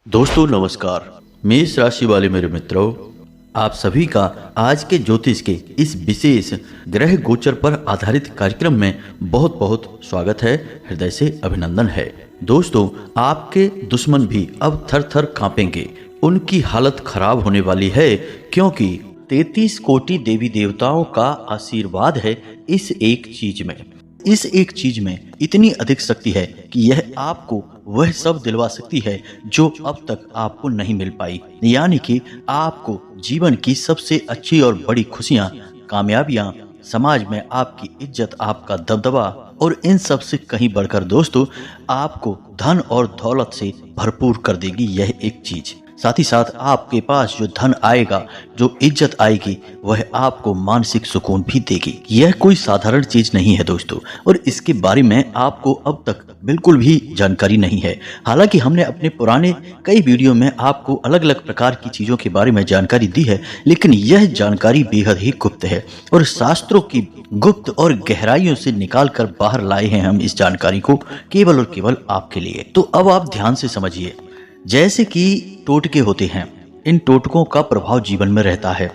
दोस्तों नमस्कार। मेष राशि वाले मेरे मित्रों, आप सभी का आज के ज्योतिष के इस विशेष ग्रह गोचर पर आधारित कार्यक्रम में बहुत बहुत स्वागत है, हृदय से अभिनंदन है। दोस्तों, आपके दुश्मन भी अब थर थर कांपेंगे, उनकी हालत खराब होने वाली है, क्योंकि 33 कोटि देवी देवताओं का आशीर्वाद है इस एक चीज में इतनी अधिक शक्ति है कि यह आपको वह सब दिलवा सकती है जो अब तक आपको नहीं मिल पाई। यानी कि आपको जीवन की सबसे अच्छी और बड़ी खुशियां, कामयाबियां, समाज में आपकी इज्जत, आपका दबदबा और इन सब से कहीं बढ़कर दोस्तों आपको धन और दौलत से भरपूर कर देगी यह एक चीज। साथ ही साथ आपके पास जो धन आएगा, जो इज्जत आएगी, वह आपको मानसिक सुकून भी देगी। यह कोई साधारण चीज नहीं है दोस्तों, और इसके बारे में आपको अब तक बिल्कुल भी जानकारी नहीं है। हालांकि हमने अपने पुराने कई वीडियो में आपको अलग अलग प्रकार की चीजों के बारे में जानकारी दी है, लेकिन यह जानकारी बेहद ही गुप्त है और शास्त्रों की गुप्त और गहराइयों से निकाल कर बाहर लाए हैं हम इस जानकारी को केवल और केवल आपके लिए। तो अब आप ध्यान से समझिए। जैसे कि टोटके होते हैं, इन टोटकों का प्रभाव जीवन में रहता है,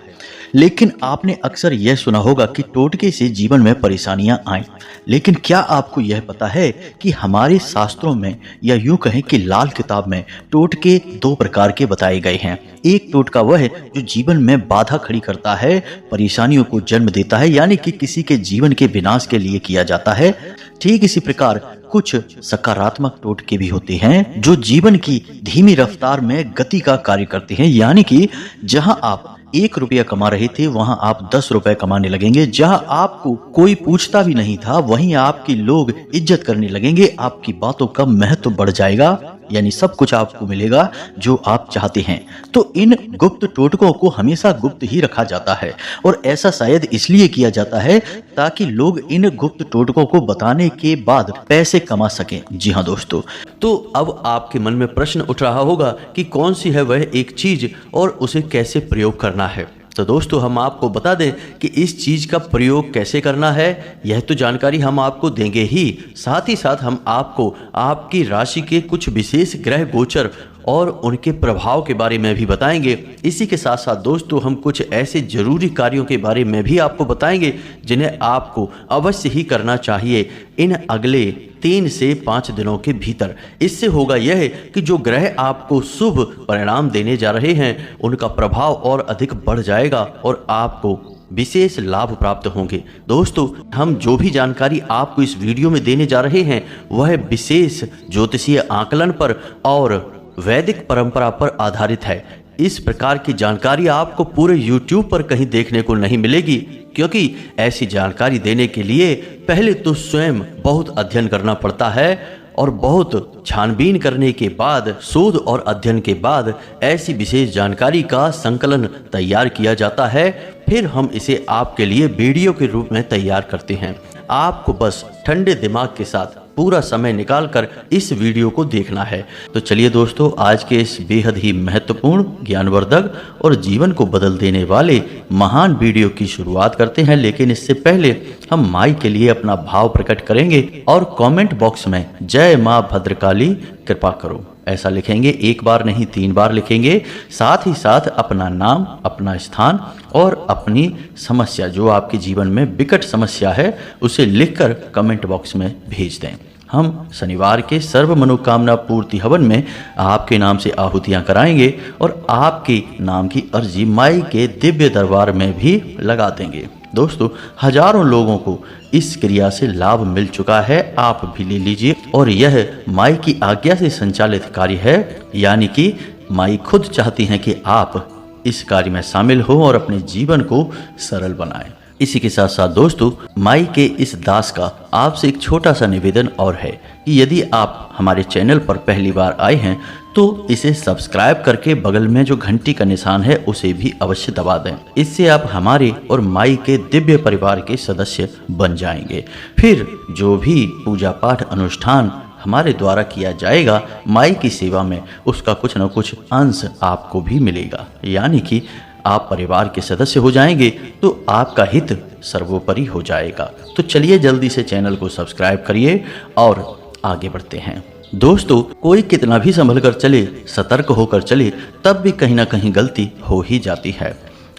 लेकिन आपने अक्सर यह सुना होगा कि टोटके से जीवन में परेशानियां आएं। लेकिन क्या आपको यह पता है कि हमारे शास्त्रों में, या यूं कहें कि लाल किताब में, टोटके दो प्रकार के बताए गए हैं। एक टोटका वह है जो जीवन में बाधा खड़ी करता है, परेशानियों को जन्म देता है, यानी कि किसी के जीवन के विनाश के लिए किया जाता है। ठीक इसी प्रकार कुछ सकारात्मक टोटके भी होते हैं जो जीवन की धीमी रफ्तार में गति का कार्य करते हैं। यानी कि जहां आप 1 रुपया कमा रहे थे, वहां आप 10 रुपए कमाने लगेंगे। जहां आपको कोई पूछता भी नहीं था, वहीं आपकी लोग इज्जत करने लगेंगे, आपकी बातों का महत्व बढ़ जाएगा, यानी सब कुछ आपको मिलेगा जो आप चाहते हैं। तो इन गुप्त टोटकों को हमेशा गुप्त ही रखा जाता है, और ऐसा शायद इसलिए किया जाता है ताकि लोग इन गुप्त टोटकों को बताने के बाद पैसे कमा सकें। जी हाँ दोस्तों, तो अब आपके मन में प्रश्न उठ रहा होगा कि कौन सी है वह एक चीज और उसे कैसे प्रयोग करना है। तो दोस्तों, हम आपको बता दें कि इस चीज का प्रयोग कैसे करना है, यह तो जानकारी हम आपको देंगे ही, साथ ही साथ हम आपको आपकी राशि के कुछ विशेष ग्रह गोचर और उनके प्रभाव के बारे में भी बताएंगे। इसी के साथ साथ दोस्तों, हम कुछ ऐसे जरूरी कार्यों के बारे में भी आपको बताएंगे जिन्हें आपको अवश्य ही करना चाहिए इन अगले 3 से 5 दिनों के भीतर। इससे होगा यह कि जो ग्रह आपको शुभ परिणाम देने जा रहे हैं, उनका प्रभाव और अधिक बढ़ जाएगा और आपको विशेष लाभ प्राप्त होंगे। दोस्तों, हम जो भी जानकारी आपको इस वीडियो में देने जा रहे हैं, वह विशेष ज्योतिषीय आकलन पर और वैदिक परंपरा पर आधारित है। इस प्रकार की जानकारी आपको पूरे YouTube पर कहीं देखने को नहीं मिलेगी, क्योंकि ऐसी जानकारी देने के लिए पहले तो स्वयं बहुत अध्ययन करना पड़ता है, और बहुत छानबीन करने के बाद, शोध और अध्ययन के बाद ऐसी विशेष जानकारी का संकलन तैयार किया जाता है। फिर हम इसे आपके लिए वीडियो के रूप में तैयार करते हैं। आपको बस ठंडे दिमाग के साथ पूरा समय निकालकर इस वीडियो को देखना है। तो चलिए दोस्तों, आज के इस बेहद ही महत्वपूर्ण, ज्ञानवर्धक और जीवन को बदल देने वाले महान वीडियो की शुरुआत करते हैं। लेकिन इससे पहले हम माई के लिए अपना भाव प्रकट करेंगे और कमेंट बॉक्स में जय मां भद्रकाली कृपा करो ऐसा लिखेंगे। 1 बार नहीं, 3 बार लिखेंगे। साथ ही साथ अपना नाम, अपना स्थान और अपनी समस्या, जो आपके जीवन में विकट समस्या है, उसे लिखकर कमेंट बॉक्स में भेज दें। हम शनिवार के सर्व मनोकामना पूर्ति हवन में आपके नाम से आहुतियां कराएंगे और आपके नाम की अर्जी माई के दिव्य दरबार में भी लगा देंगे। दोस्तों, हजारों लोगों को इस क्रिया से लाभ मिल चुका है, आप भी ले लीजिए। और यह माई की आज्ञा से संचालित कार्य है, यानी कि माई खुद चाहती हैं कि आप इस कार्य में शामिल हो और अपने जीवन को सरल बनाएं। इसी के साथ साथ दोस्तों, माई के इस दास का आपसे एक छोटा सा निवेदन और है कि यदि आप हमारे चैनल पर पहली बार आए हैं तो इसे सब्सक्राइब करके बगल में जो घंटी का निशान है उसे भी अवश्य दबा दें। इससे आप हमारे और माई के दिव्य परिवार के सदस्य बन जाएंगे। फिर जो भी पूजा पाठ अनुष्ठान हमारे द्वारा किया जाएगा माई की सेवा में, उसका कुछ न कुछ अंश आपको भी मिलेगा, यानी कि आप परिवार के सदस्य हो जाएंगे तो आपका हित सर्वोपरि हो जाएगा। तो चलिए जल्दी से चैनल को सब्सक्राइब करिए और आगे बढ़ते हैं। दोस्तों, कोई कितना भी संभल कर चले, सतर्क होकर चले, तब भी कहीं ना कहीं गलती हो ही जाती है।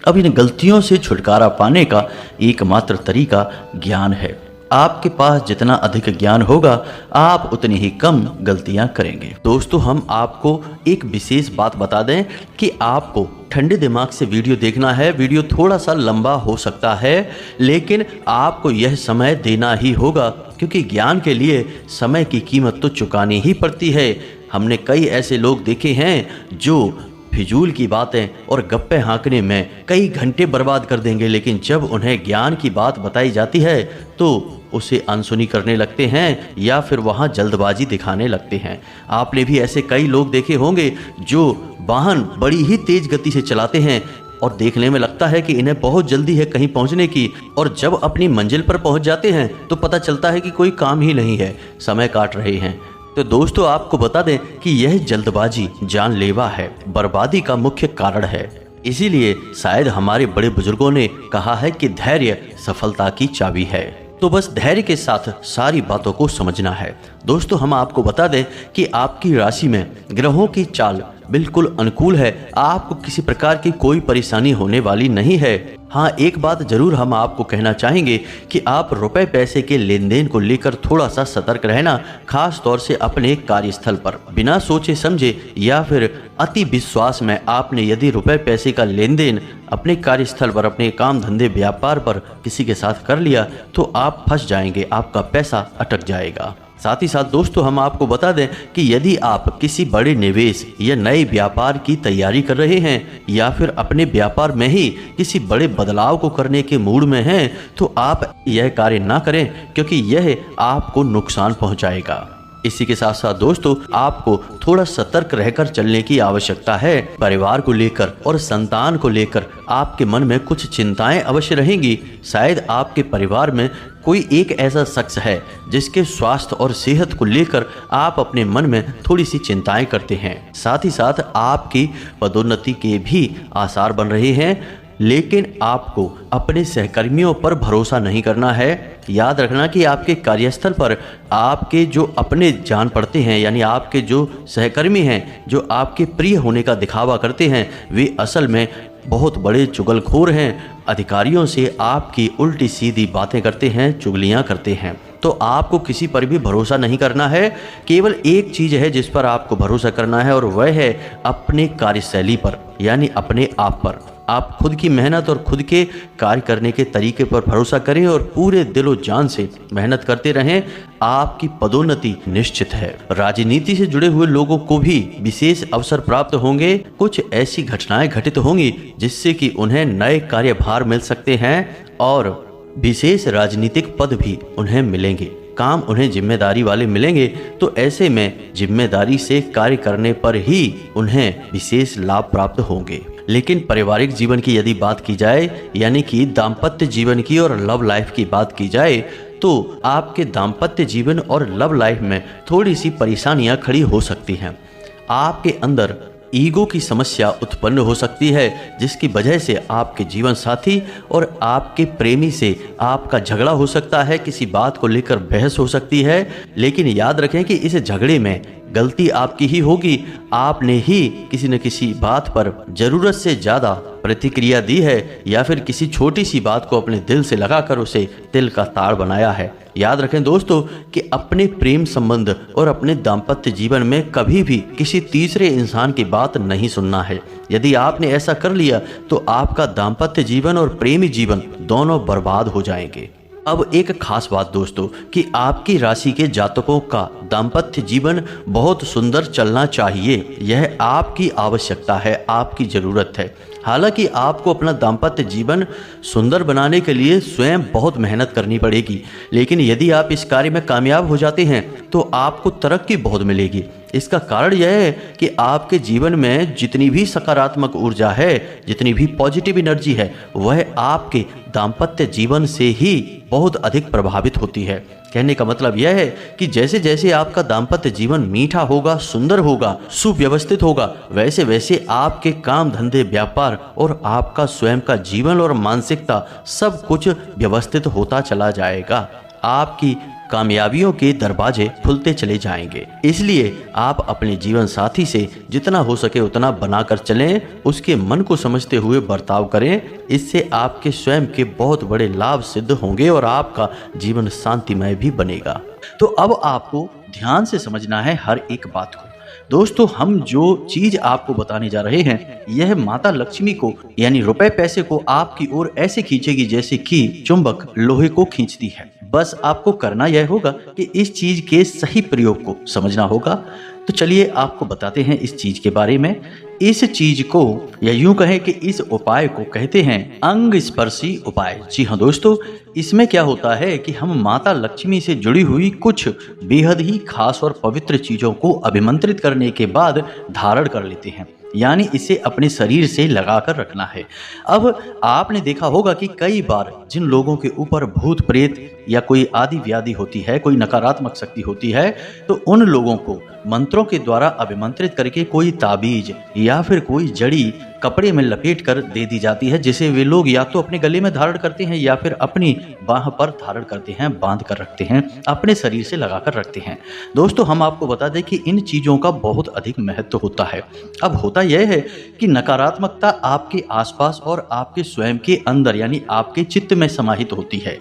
अब इन गलतियों से छुटकारा पाने का एकमात्र तरीका ज्ञान है। आपके पास जितना अधिक ज्ञान होगा, आप उतनी ही कम गलतियां करेंगे। दोस्तों, हम आपको एक विशेष बात बता दें कि आपको ठंडे दिमाग से वीडियो देखना है। वीडियो थोड़ा सा लंबा हो सकता है, लेकिन आपको यह समय देना ही होगा, क्योंकि ज्ञान के लिए समय की कीमत तो चुकानी ही पड़ती है। हमने कई ऐसे लोग देखे हैं जो फिजूल की बातें और गप्पे हाँकने में कई घंटे बर्बाद कर देंगे, लेकिन जब उन्हें ज्ञान की बात बताई जाती है तो उसे अनसुनी करने लगते हैं या फिर वहाँ जल्दबाजी दिखाने लगते हैं। आपने भी ऐसे कई लोग देखे होंगे जो वाहन बड़ी ही तेज गति से चलाते हैं और देखने में लगता है कि इन्हें बहुत जल्दी है कहीं पहुंचने की, और जब अपनी मंजिल पर पहुंच जाते हैं तो पता चलता है कि कोई काम ही नहीं है, समय काट रहे हैं। तो दोस्तों, आपको बता दें कि यह जल्दबाजी जानलेवा है, बर्बादी का मुख्य कारण है। इसीलिए शायद हमारे बड़े बुजुर्गों ने कहा है कि धैर्य सफलता की चाबी है। तो बस धैर्य के साथ सारी बातों को समझना है। दोस्तों, हम आपको बता दें कि आपकी राशि में ग्रहों की चाल बिल्कुल अनुकूल है। आपको किसी प्रकार की कोई परेशानी होने वाली नहीं है। हाँ, एक बात जरूर हम आपको कहना चाहेंगे कि आप रुपए पैसे के लेन देन को लेकर थोड़ा सा सतर्क रहना, खास तौर से अपने कार्यस्थल पर। बिना सोचे समझे या फिर अति विश्वास में आपने यदि रुपए पैसे का लेन देन अपने कार्यस्थल पर, अपने काम धंधे व्यापार पर किसी के साथ कर लिया तो आप फंस जाएंगे, आपका पैसा अटक जाएगा। साथ ही साथ दोस्तों, हम आपको बता दें कि यदि आप किसी बड़े निवेश या नए व्यापार की तैयारी कर रहे हैं या फिर अपने व्यापार में ही किसी बड़े बदलाव को करने के मूड में हैं, तो आप यह कार्य ना करें, क्योंकि यह आपको नुकसान पहुंचाएगा। इसी के साथ साथ दोस्तों, आपको थोड़ा सतर्क रहकर चलने की आवश्यकता है। परिवार को लेकर और संतान को लेकर आपके मन में कुछ चिंताएं अवश्य रहेंगी। शायद आपके परिवार में कोई एक ऐसा शख्स है जिसके स्वास्थ्य और सेहत को लेकर आप अपने मन में थोड़ी सी चिंताएं करते हैं। साथ ही साथ आपकी पदोन्नति के भी आसार बन रहे हैं, लेकिन आपको अपने सहकर्मियों पर भरोसा नहीं करना है। याद रखना कि आपके कार्यस्थल पर आपके जो अपने जान पड़ते हैं, यानी आपके जो सहकर्मी हैं, जो आपके प्रिय होने का दिखावा करते हैं, वे असल में बहुत बड़े चुगलखोर हैं। अधिकारियों से आपकी उल्टी सीधी बातें करते हैं, चुगलियां करते हैं। तो आपको किसी पर भी भरोसा नहीं करना है। केवल एक चीज़ है जिस पर आपको भरोसा करना है, और वह है अपने कार्यशैली पर, यानी अपने आप पर। आप खुद की मेहनत और खुद के कार्य करने के तरीके पर भरोसा करें और पूरे दिलो जान से मेहनत करते रहें। आपकी पदोन्नति निश्चित है। राजनीति से जुड़े हुए लोगों को भी विशेष अवसर प्राप्त होंगे। कुछ ऐसी घटनाएं घटित होंगी जिससे कि उन्हें नए कार्यभार मिल सकते हैं और विशेष राजनीतिक पद भी उन्हें मिलेंगे। काम उन्हें जिम्मेदारी वाले मिलेंगे, तो ऐसे में जिम्मेदारी से कार्य करने पर ही उन्हें विशेष लाभ प्राप्त होंगे। लेकिन पारिवारिक जीवन की यदि बात की जाए, यानी कि दाम्पत्य जीवन की और लव लाइफ की बात की जाए, तो आपके दाम्पत्य जीवन और लव लाइफ में थोड़ी सी परेशानियां खड़ी हो सकती हैं। आपके अंदर ईगो की समस्या उत्पन्न हो सकती है, जिसकी वजह से आपके जीवन साथी और आपके प्रेमी से आपका झगड़ा हो सकता है। किसी बात को लेकर बहस हो सकती है, लेकिन याद रखें कि इस झगड़े में गलती आपकी ही होगी। आपने ही किसी न किसी बात पर जरूरत से ज़्यादा प्रतिक्रिया दी है, या फिर किसी छोटी सी बात को अपने दिल से लगाकर उसे दिल का ताड़ बनाया है। याद रखें दोस्तों कि अपने प्रेम संबंध और अपने दाम्पत्य जीवन में कभी भी किसी तीसरे इंसान की बात नहीं सुनना है। यदि आपने ऐसा कर लिया तो आपका दाम्पत्य जीवन और प्रेमी जीवन दोनों बर्बाद हो जाएंगे। अब एक खास बात दोस्तों कि आपकी राशि के जातकों का दाम्पत्य जीवन बहुत सुंदर चलना चाहिए। यह आपकी आवश्यकता है, आपकी ज़रूरत है। हालांकि आपको अपना दाम्पत्य जीवन सुंदर बनाने के लिए स्वयं बहुत मेहनत करनी पड़ेगी, लेकिन यदि आप इस कार्य में कामयाब हो जाते हैं तो आपको तरक्की बहुत मिलेगी। इसका कारण यह है कि आपके जीवन में जितनी भी सकारात्मक ऊर्जा है, जितनी भी पॉजिटिव एनर्जी है, वह आपके दाम्पत्य जीवन से ही बहुत अधिक प्रभावित होती है। कहने का मतलब यह है कि जैसे जैसे आपका दाम्पत्य जीवन मीठा होगा, सुंदर होगा, सुव्यवस्थित होगा, वैसे वैसे आपके काम धंधे व्यापार और आपका स्वयं का जीवन और मानसिकता सब कुछ व्यवस्थित होता चला जाएगा। आपकी कामयाबियों के दरवाजे खुलते चले जाएंगे। इसलिए आप अपने जीवन साथी से जितना हो सके उतना बनाकर चलें, उसके मन को समझते हुए बर्ताव करें। इससे आपके स्वयं के बहुत बड़े लाभ सिद्ध होंगे और आपका जीवन शांतिमय भी बनेगा। तो अब आपको ध्यान से समझना है हर एक बात को। दोस्तों, हम जो चीज आपको बताने जा रहे हैं यह माता लक्ष्मी को यानी रुपए पैसे को आपकी ओर ऐसे खींचेगी जैसे कि चुंबक लोहे को खींचती है। बस आपको करना यह होगा कि इस चीज के सही प्रयोग को समझना होगा। तो चलिए आपको बताते हैं इस चीज के बारे में। इस चीज को या यूं कहें कि इस उपाय को कहते हैं अंग स्पर्शी उपाय। जी हाँ दोस्तों, इसमें क्या होता है कि हम माता लक्ष्मी से जुड़ी हुई कुछ बेहद ही खास और पवित्र चीजों को अभिमंत्रित करने के बाद धारण कर लेते हैं, यानी इसे अपने शरीर से लगा कर रखना है। अब आपने देखा होगा कि कई बार जिन लोगों के ऊपर भूत प्रेत या कोई आदि व्याधि होती है, कोई नकारात्मक शक्ति होती है, तो उन लोगों को मंत्रों के द्वारा अभिमंत्रित करके कोई ताबीज या फिर कोई जड़ी कपड़े में लपेट कर दे दी जाती है, जिसे वे लोग या तो अपने गले में धारण करते हैं या फिर अपनी बाह पर धारण करते हैं, बांध कर रखते हैं, अपने शरीर से लगा कर रखते हैं। दोस्तों, हम आपको बता दें कि इन चीज़ों का बहुत अधिक महत्व होता है। अब होता यह है कि नकारात्मकता आपके आसपास और आपके स्वयं के अंदर यानी आपके चित्त में समाहित होती है।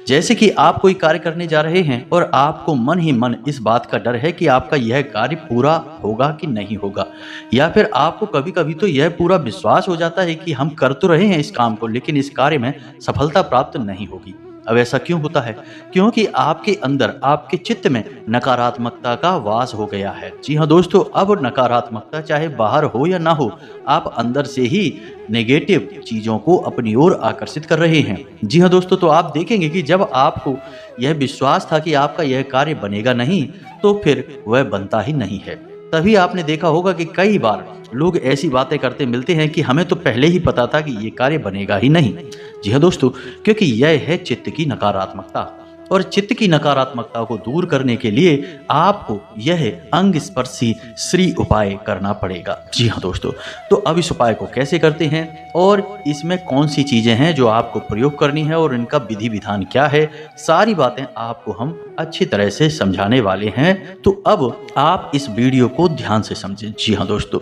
जैसे कि आप कोई कार्य करने जा रहे हैं और आपको मन ही मन इस बात का डर है कि आपका यह कार्य पूरा होगा कि नहीं होगा, या फिर आपको कभी कभी तो यह पूरा विश्वास हो जाता है कि हम कर तो रहे हैं इस काम को, लेकिन इस कार्य में सफलता प्राप्त नहीं होगी। अब ऐसा क्यों होता है? क्योंकि आपके अंदर, आपके चित्त में नकारात्मकता का वास हो गया है। जी हाँ दोस्तों, अब नकारात्मकता चाहे बाहर हो या ना हो, आप अंदर से ही नेगेटिव चीज़ों को अपनी ओर आकर्षित कर रहे हैं। जी हाँ दोस्तों, तो आप देखेंगे कि जब आपको यह विश्वास था कि आपका यह कार्य बनेगा नहीं, तो फिर वह बनता ही नहीं है। तभी आपने देखा होगा कि कई बार लोग ऐसी बातें करते मिलते हैं कि हमें तो पहले ही पता था कि ये कार्य बनेगा ही नहीं। जी हाँ दोस्तों, क्योंकि यह है चित्त की नकारात्मकता, और चित्त की नकारात्मकता को दूर करने के लिए आपको यह अंग स्पर्शी श्री उपाय करना पड़ेगा। जी हाँ दोस्तों, तो अब इस उपाय को कैसे करते हैं और इसमें कौन सी चीजें हैं जो आपको प्रयोग करनी है और इनका विधि विधान क्या है, सारी बातें आपको हम अच्छी तरह से समझाने वाले हैं। तो अब आप इस वीडियो को ध्यान से समझें। जी हाँ दोस्तों,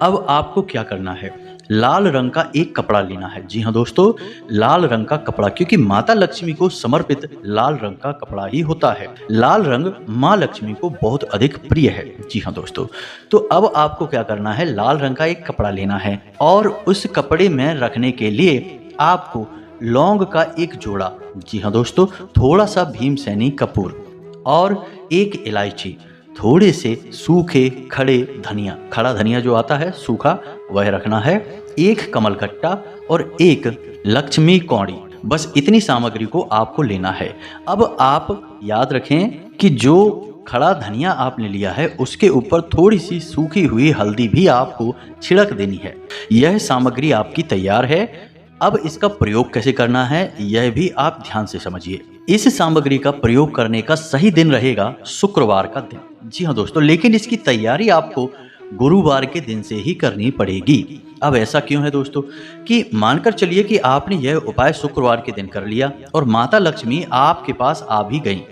अब आपको क्या करना है, लाल रंग का एक कपड़ा लेना है। जी हाँ दोस्तों, लाल रंग का कपड़ा, क्योंकि माता लक्ष्मी को समर्पित लाल रंग का कपड़ा ही होता है। लाल रंग माँ लक्ष्मी को बहुत अधिक प्रिय है। जी हाँ दोस्तों, तो अब आपको क्या करना है, लाल रंग का एक कपड़ा लेना है और उस कपड़े में रखने के लिए आपको लौंग का एक जोड़ा, जी हाँ दोस्तों, थोड़ा सा भीमसेनी कपूर और एक इलायची, थोड़े से सूखे खड़े धनिया, खड़ा धनिया जो आता है सूखा, वह रखना है, एक कमलगट्टा और एक लक्ष्मी कौड़ी। बस इतनी सामग्री को आपको लेना है। अब आप याद रखें कि जो खड़ा धनिया आपने लिया है उसके ऊपर थोड़ी सी सूखी हुई हल्दी भी आपको छिड़क देनी है। यह सामग्री आपकी तैयार है। अब इसका प्रयोग कैसे करना है यह भी आप ध्यान से समझिए। इस सामग्री का प्रयोग करने का सही दिन रहेगा शुक्रवार का दिन। जी हाँ दोस्तों, लेकिन इसकी तैयारी आपको गुरुवार के दिन से ही करनी पड़ेगी। अब ऐसा क्यों है दोस्तों कि मानकर चलिए कि आपने यह उपाय शुक्रवार के दिन कर लिया और माता लक्ष्मी आपके पास आ भी गई,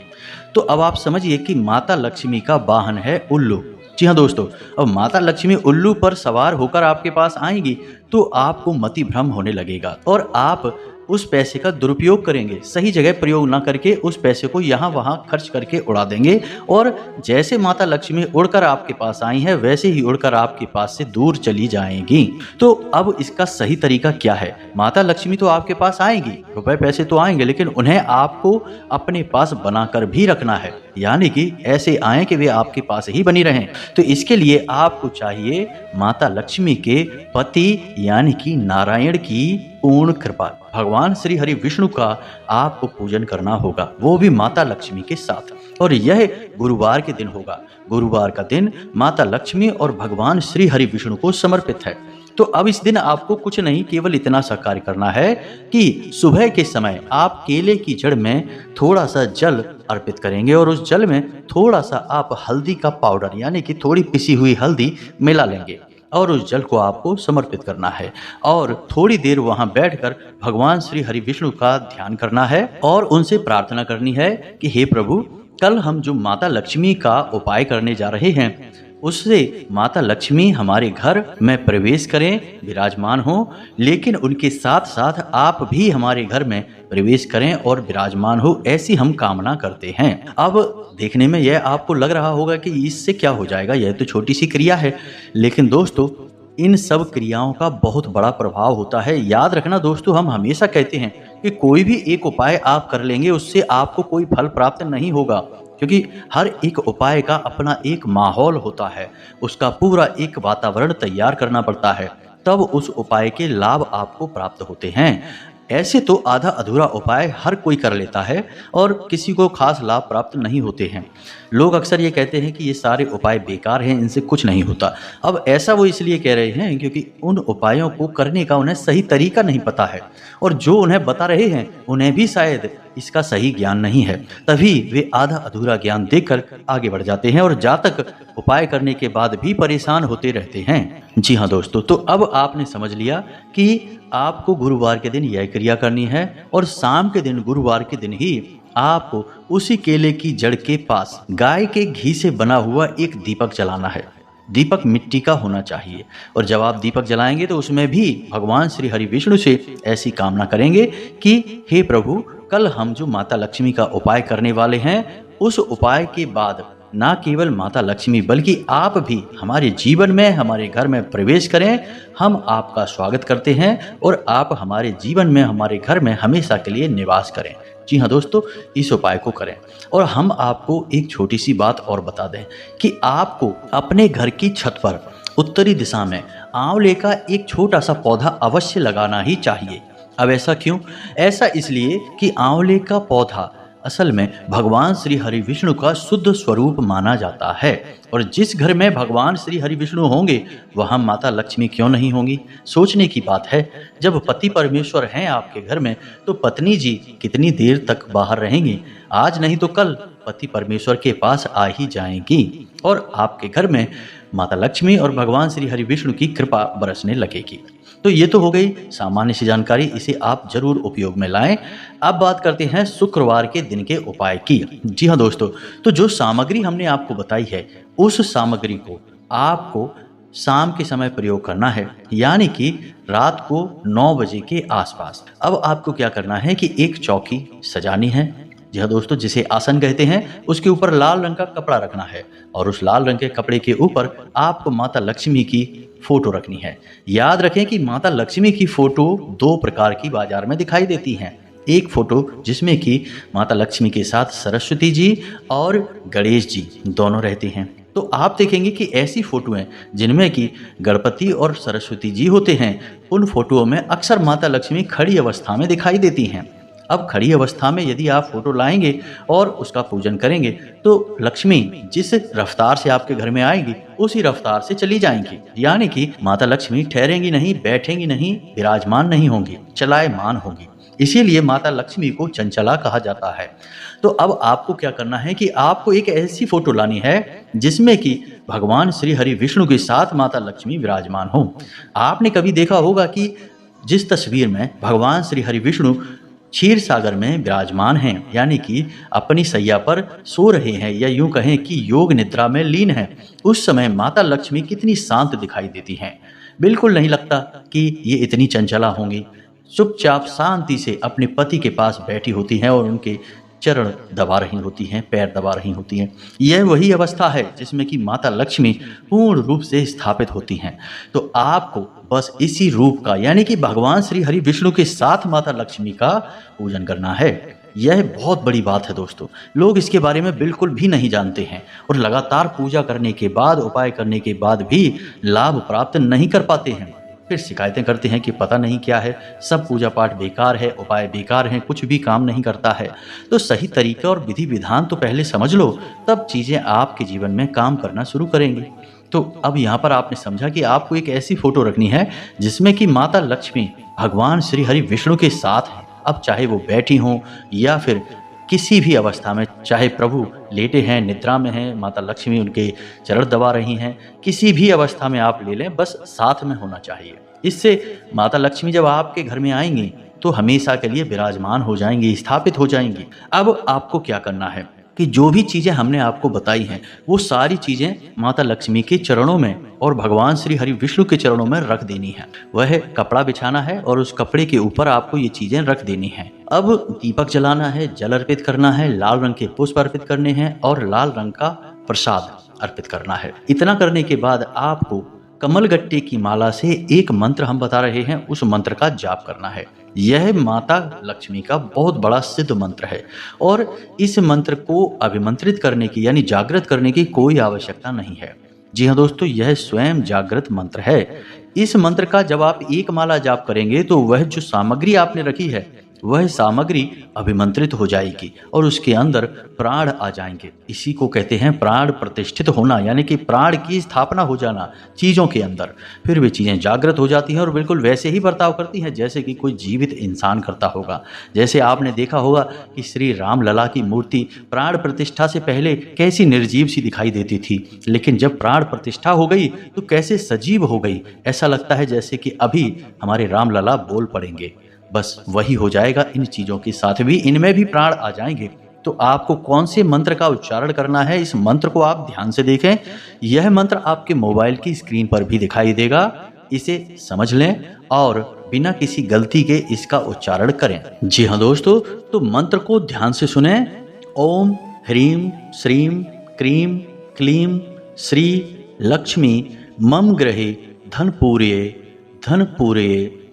तो अब आप समझिए कि माता लक्ष्मी का वाहन है उल्लू। जी हाँ दोस्तों, अब माता लक्ष्मी उल्लू पर सवार होकर आपके पास आएंगी तो आपको मति भ्रम होने लगेगा और आप उस पैसे का दुरुपयोग करेंगे, सही जगह प्रयोग ना करके उस पैसे को यहाँ वहाँ खर्च करके उड़ा देंगे। और जैसे माता लक्ष्मी उड़कर आपके पास आई है वैसे ही उड़कर आपके पास से दूर चली जाएंगी। तो अब इसका सही तरीका क्या है? माता लक्ष्मी तो आपके पास आएंगी, रुपए पैसे तो आएंगे, लेकिन उन्हें आपको अपने पास बनाकर भी रखना है, यानी कि ऐसे आए कि वे आपके पास ही बनी रहें। तो इसके लिए आपको चाहिए माता लक्ष्मी के पति यानी कि नारायण की पूर्ण कृपा, भगवान श्री हरि विष्णु का आपको पूजन करना होगा, वो भी माता लक्ष्मी के साथ। और यह गुरुवार के दिन होगा। गुरुवार का दिन माता लक्ष्मी और भगवान श्री हरि विष्णु को समर्पित है। तो अब इस दिन आपको कुछ नहीं, केवल इतना सा कार्य करना है कि सुबह के समय आप केले की जड़ में थोड़ा सा जल अर्पित करेंगे और उस जल में थोड़ा सा आप हल्दी का पाउडर यानी कि थोड़ी पिसी हुई हल्दी मिला लेंगे और उस जल को आपको समर्पित करना है और थोड़ी देर वहां बैठकर भगवान श्री हरि विष्णु का ध्यान करना है और उनसे प्रार्थना करनी है कि हे प्रभु, कल हम जो माता लक्ष्मी का उपाय करने जा रहे हैं, उससे माता लक्ष्मी हमारे घर में प्रवेश करें, विराजमान हो, लेकिन उनके साथ साथ आप भी हमारे घर में प्रवेश करें और विराजमान हो, ऐसी हम कामना करते हैं। अब देखने में यह आपको लग रहा होगा कि इससे क्या हो जाएगा, यह तो छोटी सी क्रिया है, लेकिन दोस्तों इन सब क्रियाओं का बहुत बड़ा प्रभाव होता है। याद रखना दोस्तों, हम हमेशा कहते हैं कि कोई भी एक उपाय आप कर लेंगे उससे आपको कोई फल प्राप्त नहीं होगा, क्योंकि हर एक उपाय का अपना एक माहौल होता है, उसका पूरा एक वातावरण तैयार करना पड़ता है, तब उस उपाय के लाभ आपको प्राप्त होते हैं। ऐसे तो आधा अधूरा उपाय हर कोई कर लेता है और किसी को खास लाभ प्राप्त नहीं होते हैं। लोग अक्सर ये कहते हैं कि ये सारे उपाय बेकार हैं, इनसे कुछ नहीं होता। अब ऐसा वो इसलिए कह रहे हैं क्योंकि उन उपायों को करने का उन्हें सही तरीका नहीं पता है, और जो उन्हें बता रहे हैं उन्हें भी शायद इसका सही ज्ञान नहीं है, तभी वे आधा अधूरा ज्ञान देकर आगे बढ़ जाते हैं और जातक उपाय करने के बाद भी परेशान होते रहते हैं। जी हाँ दोस्तों, तो अब आपने समझ लिया कि आपको गुरुवार के दिन यह क्रिया करनी है, और शाम के दिन गुरुवार के दिन ही आपको उसी केले की जड़ के पास गाय के घी से बना हुआ एक दीपक जलाना है। दीपक मिट्टी का होना चाहिए, और जब आप दीपक जलाएंगे तो उसमें भी भगवान श्री हरि विष्णु से ऐसी कामना करेंगे कि हे प्रभु, कल हम जो माता लक्ष्मी का उपाय करने वाले हैं, उस उपाय के बाद ना केवल माता लक्ष्मी बल्कि आप भी हमारे जीवन में, हमारे घर में प्रवेश करें। हम आपका स्वागत करते हैं और आप हमारे जीवन में, हमारे घर में हमेशा के लिए निवास करें। जी हाँ दोस्तों, इस उपाय को करें। और हम आपको एक छोटी सी बात और बता दें कि आपको अपने घर की छत पर उत्तरी दिशा में आंवले का एक छोटा सा पौधा अवश्य लगाना ही चाहिए। अब ऐसा क्यों? ऐसा इसलिए कि आंवले का पौधा असल में भगवान श्री हरि विष्णु का शुद्ध स्वरूप माना जाता है, और जिस घर में भगवान श्री हरि विष्णु होंगे वहाँ माता लक्ष्मी क्यों नहीं होंगी? सोचने की बात है। जब पति परमेश्वर हैं आपके घर में, तो पत्नी जी कितनी देर तक बाहर रहेंगी? आज नहीं तो कल पति परमेश्वर के पास आ ही जाएंगी, और आपके घर में माता लक्ष्मी और भगवान श्री हरि विष्णु की कृपा बरसने लगेगी। तो ये तो हो गई सामान्य सी जानकारी, इसे आप जरूर उपयोग में लाएं। अब बात करते हैं शुक्रवार के दिन के उपाय की। जी हाँ दोस्तों, तो जो सामग्री हमने आपको बताई है, उस सामग्री को आपको शाम के समय प्रयोग करना है, यानी कि रात को 9 बजे के आसपास। अब आपको क्या करना है कि एक चौकी सजानी है। जी हाँ दोस्तों, जिसे आसन कहते हैं, उसके ऊपर लाल रंग का कपड़ा रखना है, और उस लाल रंग के कपड़े के ऊपर आपको माता लक्ष्मी की फोटो रखनी है। याद रखें कि माता लक्ष्मी की फोटो 2 प्रकार की बाजार में दिखाई देती हैं। एक फोटो जिसमें कि माता लक्ष्मी के साथ सरस्वती जी और गणेश जी दोनों रहते हैं। तो आप देखेंगे कि ऐसी फोटोएं जिनमें कि गणपति और सरस्वती जी होते हैं, उन फोटोओं में अक्सर माता लक्ष्मी खड़ी अवस्था में दिखाई देती हैं। अब खड़ी अवस्था में यदि आप फोटो लाएंगे और उसका पूजन करेंगे, तो लक्ष्मी जिस रफ्तार से आपके घर में आएंगी उसी रफ्तार से चली जाएंगी, यानी कि माता लक्ष्मी ठहरेंगी नहीं, बैठेंगी नहीं, विराजमान नहीं होंगी, चलायमान होंगी। इसीलिए माता लक्ष्मी को चंचला कहा जाता है। तो अब आपको क्या करना है कि आपको एक ऐसी फोटो लानी है जिसमें कि भगवान श्री हरि विष्णु के साथ माता लक्ष्मी विराजमान हो। आपने कभी देखा होगा कि जिस तस्वीर में भगवान श्री हरि विष्णु क्षीर सागर में विराजमान हैं, यानी कि अपनी सैया पर सो रहे हैं, या यूं कहें कि योग निद्रा में लीन हैं, उस समय माता लक्ष्मी कितनी शांत दिखाई देती हैं। बिल्कुल नहीं लगता कि ये इतनी चंचला होंगी। चुपचाप शांति से अपने पति के पास बैठी होती हैं और उनके चरण दबा रही होती हैं, पैर दबा रही होती हैं। यह वही अवस्था है जिसमें कि माता लक्ष्मी पूर्ण रूप से स्थापित होती हैं। तो आपको बस इसी रूप का, यानी कि भगवान श्री हरि विष्णु के साथ माता लक्ष्मी का पूजन करना है। यह बहुत बड़ी बात है दोस्तों, लोग इसके बारे में बिल्कुल भी नहीं जानते हैं, और लगातार पूजा करने के बाद, उपाय करने के बाद भी लाभ प्राप्त नहीं कर पाते हैं। फिर शिकायतें करते हैं कि पता नहीं क्या है, सब पूजा पाठ बेकार है, उपाय बेकार हैं, कुछ भी काम नहीं करता है। तो सही तरीका और विधि विधान तो पहले समझ लो, तब चीज़ें आपके जीवन में काम करना शुरू करेंगी। तो अब यहाँ पर आपने समझा कि आपको एक ऐसी फोटो रखनी है जिसमें कि माता लक्ष्मी भगवान श्री हरि विष्णु के साथ हैं। अब चाहे वो बैठी हों या फिर किसी भी अवस्था में, चाहे प्रभु लेटे हैं, निद्रा में हैं, माता लक्ष्मी उनके चरण दबा रही हैं, किसी भी अवस्था में आप ले लें, बस साथ में होना चाहिए। इससे माता लक्ष्मी जब आपके घर में आएंगी तो हमेशा के लिए विराजमान हो जाएंगी, स्थापित हो जाएंगी। अब आपको क्या करना है, कि जो भी चीज़ें हमने आपको बताई हैं वो सारी चीज़ें माता लक्ष्मी के चरणों में और भगवान श्री हरि विष्णु के चरणों में रख देनी है। वह कपड़ा बिछाना है और उस कपड़े के ऊपर आपको ये चीज़ें रख देनी हैं। अब दीपक जलाना है, जल अर्पित करना है, लाल रंग के पुष्प अर्पित करने हैं और लाल रंग का प्रसाद अर्पित करना है। इतना करने के बाद आपको कमलगट्टे की माला से एक मंत्र हम बता रहे हैं, उस मंत्र का जाप करना है। यह माता लक्ष्मी का बहुत बड़ा सिद्ध मंत्र है और इस मंत्र को अभिमंत्रित करने की यानी जागृत करने की कोई आवश्यकता नहीं है। जी हाँ दोस्तों, यह स्वयं जागृत मंत्र है। इस मंत्र का जब आप एक माला जाप करेंगे तो वह जो सामग्री आपने रखी है वह सामग्री अभिमंत्रित हो जाएगी और उसके अंदर प्राण आ जाएंगे। इसी को कहते हैं प्राण प्रतिष्ठित होना, यानी कि प्राण की स्थापना हो जाना चीज़ों के अंदर। फिर वे चीज़ें जागृत हो जाती हैं और बिल्कुल वैसे ही बर्ताव करती हैं जैसे कि कोई जीवित इंसान करता होगा। जैसे आपने देखा होगा कि श्री राम लला की मूर्ति प्राण प्रतिष्ठा से पहले कैसी निर्जीव सी दिखाई देती थी, लेकिन जब प्राण प्रतिष्ठा हो गई तो कैसे सजीव हो गई। ऐसा लगता है जैसे कि अभी हमारे राम लला बोल पड़ेंगे। बस वही हो जाएगा इन चीज़ों के साथ भी, इनमें भी प्राण आ जाएंगे। तो आपको कौन से मंत्र का उच्चारण करना है, इस मंत्र को आप ध्यान से देखें। यह मंत्र आपके मोबाइल की स्क्रीन पर भी दिखाई देगा, इसे समझ लें और बिना किसी गलती के इसका उच्चारण करें। जी हाँ दोस्तों, तो मंत्र को ध्यान से सुने। ओम ह्रीम श्रीम क्रीम क्लीम श्री लक्ष्मी मम ग्रहे धन पूर्ये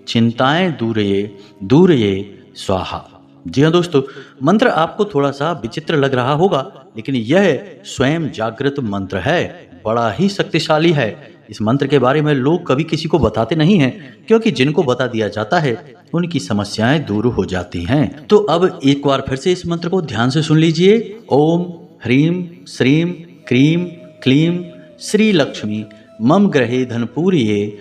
चिंताएं दूरये स्वाहा। जी हाँ दोस्तों, मंत्र आपको थोड़ा सा विचित्र लग रहा होगा, लेकिन यह स्वयं जागृत मंत्र है, बड़ा ही शक्तिशाली है। इस मंत्र के बारे में लोग कभी किसी को बताते नहीं हैं, क्योंकि जिनको बता दिया जाता है उनकी समस्याएं दूर हो जाती हैं। तो अब एक बार फिर से इस मंत्र को ध्यान से सुन मूलिए। ओम ह्रीम श्रीम क्रीम क्लीम श्री लक्ष्मी मम ग्रहे धनपूर्ये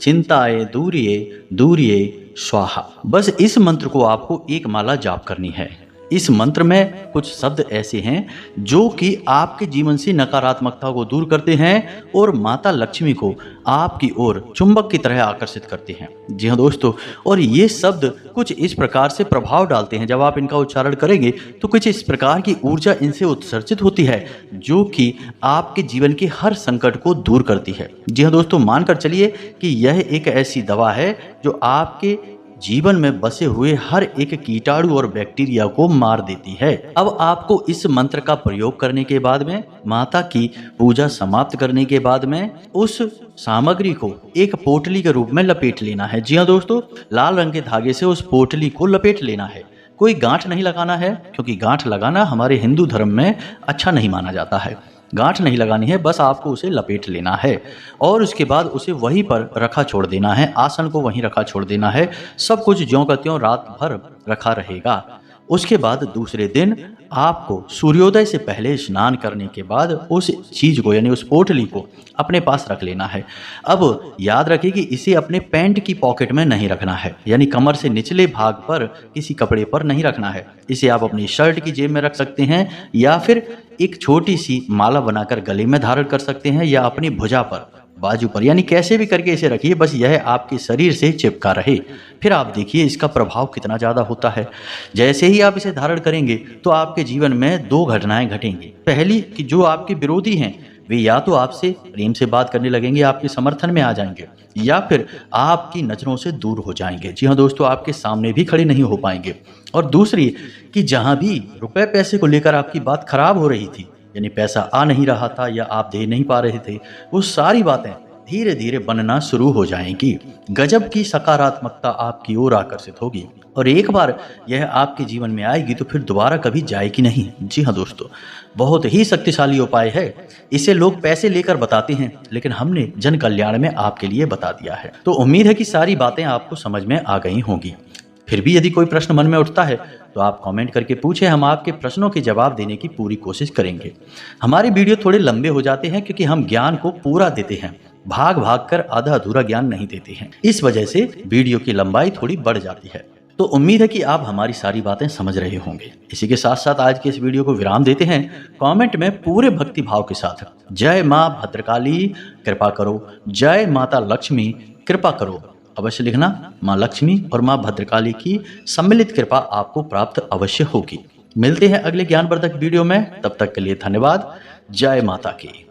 चिंताए दूरिये स्वाहा। बस इस मंत्र को आपको एक माला जाप करनी है। इस मंत्र में कुछ शब्द ऐसे हैं जो कि आपके जीवन से नकारात्मकता को दूर करते हैं और माता लक्ष्मी को आपकी ओर चुंबक की तरह आकर्षित करते हैं। जी हाँ दोस्तों, और ये शब्द कुछ इस प्रकार से प्रभाव डालते हैं, जब आप इनका उच्चारण करेंगे तो कुछ इस प्रकार की ऊर्जा इनसे उत्सर्जित होती है जो कि आपके जीवन के हर संकट को दूर करती है। जी हाँ दोस्तों, मानकर चलिए कि यह एक ऐसी दवा है जो आपके जीवन में बसे हुए हर एक कीटाणु और बैक्टीरिया को मार देती है। अब आपको इस मंत्र का प्रयोग करने के बाद में, माता की पूजा समाप्त करने के बाद में, उस सामग्री को एक पोटली के रूप में लपेट लेना है। जी हाँ दोस्तों, लाल रंग के धागे से उस पोटली को लपेट लेना है। कोई गांठ नहीं लगाना है, क्योंकि गांठ लगाना हमारे हिंदू धर्म में अच्छा नहीं माना जाता है। गांठ नहीं लगानी है, बस आपको उसे लपेट लेना है और उसके बाद उसे वहीं पर रखा छोड़ देना है। आसन को वहीं रखा छोड़ देना है। सब कुछ ज्यों का त्यों रात भर रखा रहेगा। उसके बाद दूसरे दिन आपको सूर्योदय से पहले स्नान करने के बाद उस चीज़ को यानी उस पोटली को अपने पास रख लेना है। अब याद रखिए कि इसे अपने पैंट की पॉकेट में नहीं रखना है, यानी कमर से निचले भाग पर किसी कपड़े पर नहीं रखना है। इसे आप अपनी शर्ट की जेब में रख सकते हैं या फिर एक छोटी सी माला बनाकर गले में धारण कर सकते हैं या अपनी भुजा पर, बाजू पर, यानी कैसे भी करके इसे रखिए, बस यह आपके शरीर से चिपका रहे। फिर आप देखिए इसका प्रभाव कितना ज़्यादा होता है। जैसे ही आप इसे धारण करेंगे तो आपके जीवन में दो घटनाएं घटेंगी। पहली कि जो आपके विरोधी हैं वे या तो आपसे प्रेम से बात करने लगेंगे, आपके समर्थन में आ जाएंगे, या फिर आपकी नज़रों से दूर हो जाएंगे। जी हाँ दोस्तों, आपके सामने भी खड़े नहीं हो पाएंगे। और दूसरी कि जहाँ भी रुपए पैसे को लेकर आपकी बात खराब हो रही थी, यानी पैसा आ नहीं रहा था या आप दे नहीं पा रहे थे, वो सारी बातें धीरे धीरे बनना शुरू हो जाएंगी। गजब की सकारात्मकता आपकी ओर आकर्षित होगी और एक बार यह आपके जीवन में आएगी तो फिर दोबारा कभी जाएगी नहीं। जी हाँ दोस्तों, बहुत ही शक्तिशाली उपाय है। इसे लोग पैसे लेकर बताते हैं, लेकिन हमने जन कल्याण में आपके लिए बता दिया है। तो उम्मीद है कि सारी बातें आपको समझ में आ गई होंगी। फिर भी यदि कोई प्रश्न मन में उठता है तो आप कमेंट करके पूछें, हम आपके प्रश्नों के जवाब देने की पूरी कोशिश करेंगे। हमारे वीडियो थोड़े लंबे हो जाते हैं क्योंकि हम ज्ञान को पूरा देते हैं, भाग भाग कर आधा अधूरा ज्ञान नहीं देते हैं। इस वजह से वीडियो की लंबाई थोड़ी बढ़ जाती है। तो उम्मीद है कि आप हमारी सारी बातें समझ रहे होंगे। इसी के साथ साथ आज के इस वीडियो को विराम देते हैं। कमेंट में पूरे भक्ति भाव के साथ जय माँ भद्रकाली कृपा करो, जय माता लक्ष्मी कृपा करो अवश्य लिखना। माँ लक्ष्मी और माँ भद्रकाली की सम्मिलित कृपा आपको प्राप्त अवश्य होगी। मिलते हैं अगले ज्ञानवर्धक वीडियो में, तब तक के लिए धन्यवाद। जय माता की।